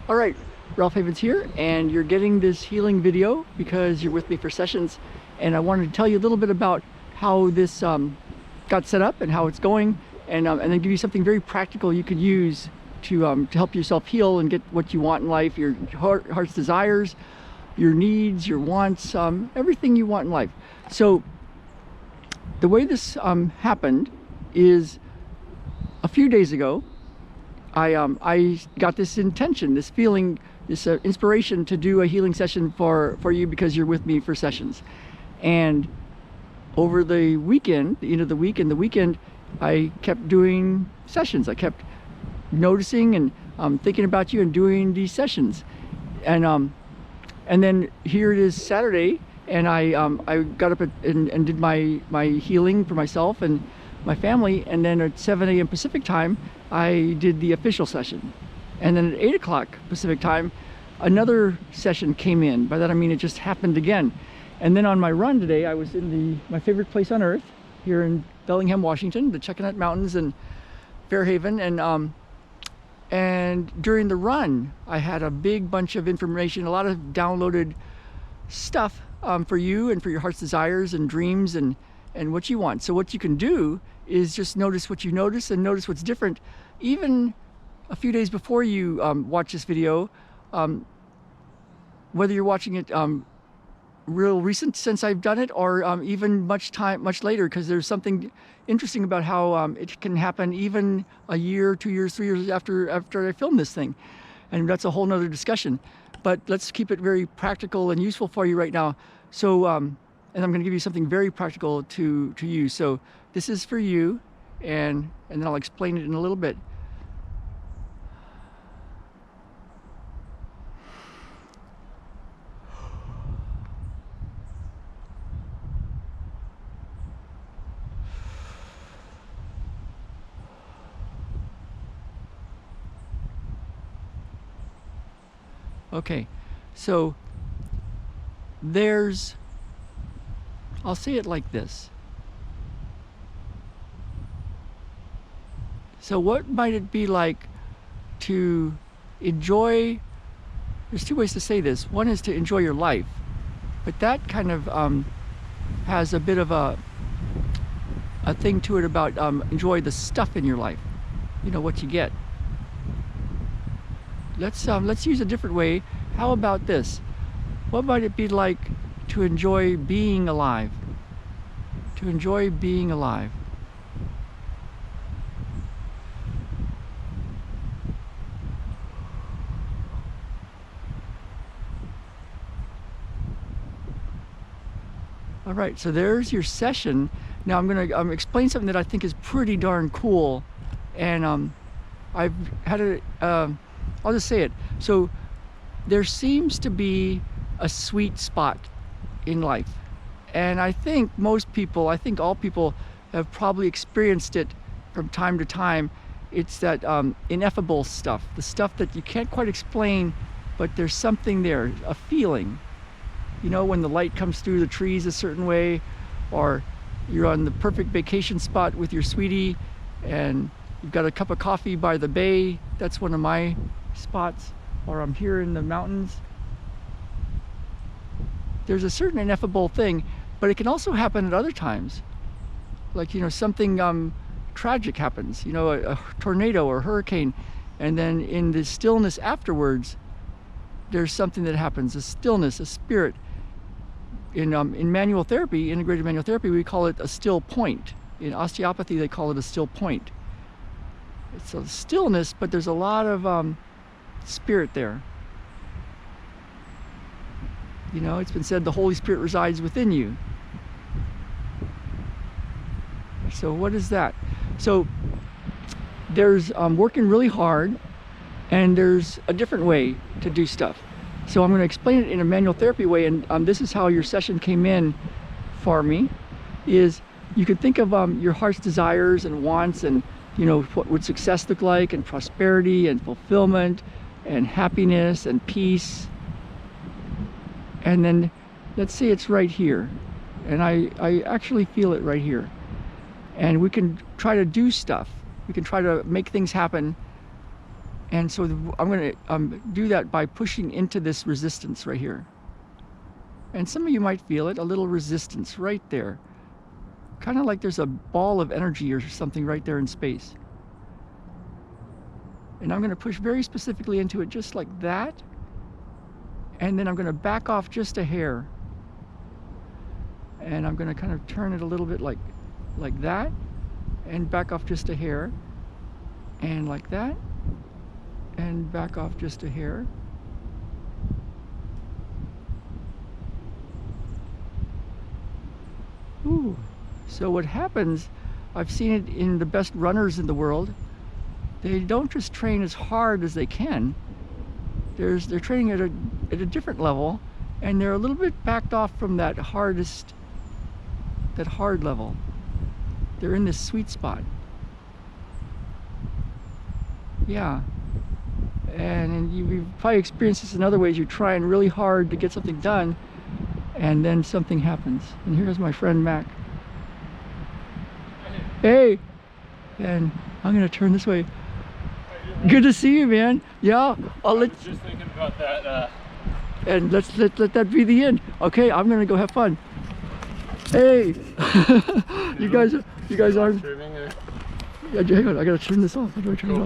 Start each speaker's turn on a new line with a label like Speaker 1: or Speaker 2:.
Speaker 1: All right, Ralph Havens here, and you're getting this healing video because you're with me for sessions, and I wanted to tell you a little bit about how this got set up and how it's going, and then give you something very practical you could use to help yourself heal and get what you want in life, your heart's desires, your needs, your wants, everything you want in life. So the way this happened is a few days ago. I got this intention, this feeling, this inspiration to do a healing session for you because you're with me for sessions. And over the weekend, the end of the week and the weekend, I kept doing sessions. I kept noticing and thinking about you and doing these sessions. And then here it is Saturday, and I got up and did my healing for myself and my family, and then at 7 a.m. Pacific time I did the official session, and then at 8 o'clock Pacific time another session came in. By that I mean it just happened again. And then on my run today I was in my favorite place on earth here in Bellingham, Washington, the Chuckanut Mountains in Fairhaven, and during the run I had a big bunch of information, a lot of downloaded stuff for you and for your heart's desires and dreams and what you want. So what you can do is just notice what you notice and notice what's different. Even a few days before you watch this video, whether you're watching it real recent since I've done it, or even much later, because there's something interesting about how it can happen even a year, 2 years, 3 years after I filmed this thing. And that's a whole nother discussion. But let's keep it very practical and useful for you right now. So and I'm going to give you something very practical to use. So this is for you, and then I'll explain it in a little bit. Okay, so I'll say it like this. So what might it be like to enjoy, there's two ways to say this. One is to enjoy your life, but that kind of has a bit of a thing to it about enjoy the stuff in your life, you know, what you get. Let's use a different way. How about this? What might it be like to enjoy being alive? To enjoy being alive. All right, so there's your session. Now I'm going to explain something that I think is pretty darn cool, and I've had a I'll just say it. So there seems to be a sweet spot in life, and I think most people, I think all people have probably experienced it from time to time. It's that ineffable stuff, the stuff that you can't quite explain, but there's something there, a feeling. You know, when the light comes through the trees a certain way, or you're on the perfect vacation spot with your sweetie and you've got a cup of coffee by the bay. That's one of my spots. Or I'm here in the mountains. There's a certain ineffable thing, but it can also happen at other times. Like, you know, something tragic happens, you know, a tornado or hurricane, and then in the stillness afterwards, there's something that happens, a stillness, a spirit. In manual therapy, integrated manual therapy, we call it a still point. In osteopathy, they call it a still point. It's a stillness, but there's a lot of spirit there. You know, it's been said the Holy Spirit resides within you. So what is that? So there's working really hard, and there's a different way to do stuff. So I'm going to explain it in a manual therapy way, and this is how your session came in for me. Is you could think of your heart's desires and wants, and you know, what would success look like, and prosperity and fulfillment and happiness and peace. And then let's say it's right here, and I actually feel it right here. And we can try to do stuff. We can try to make things happen And so I'm going to do that by pushing into this resistance right here. And some of you might feel it, a little resistance right there. Kind of like there's a ball of energy or something right there in space. And I'm going to push very specifically into it just like that. And then I'm going to back off just a hair. And I'm going to kind of turn it a little bit like that. And back off just a hair. And like that. And back off just a hair. Ooh. So what happens, I've seen it in the best runners in the world, they don't just train as hard as they can. They're training at a different level, and they're a little bit backed off from that hard level. They're in this sweet spot. Yeah. And you've probably experienced this in other ways. You're trying really hard to get something done, and then something happens. And here's my friend Mac. Hey! And I'm gonna turn this way. Good to see you, man. Yeah, I'll let.
Speaker 2: I was just thinking about that.
Speaker 1: And let that be the end. Okay, I'm gonna go have fun. Hey! you guys aren't.
Speaker 2: Streaming or?
Speaker 1: Yeah, hang on, I gotta turn this off. How do I turn it off?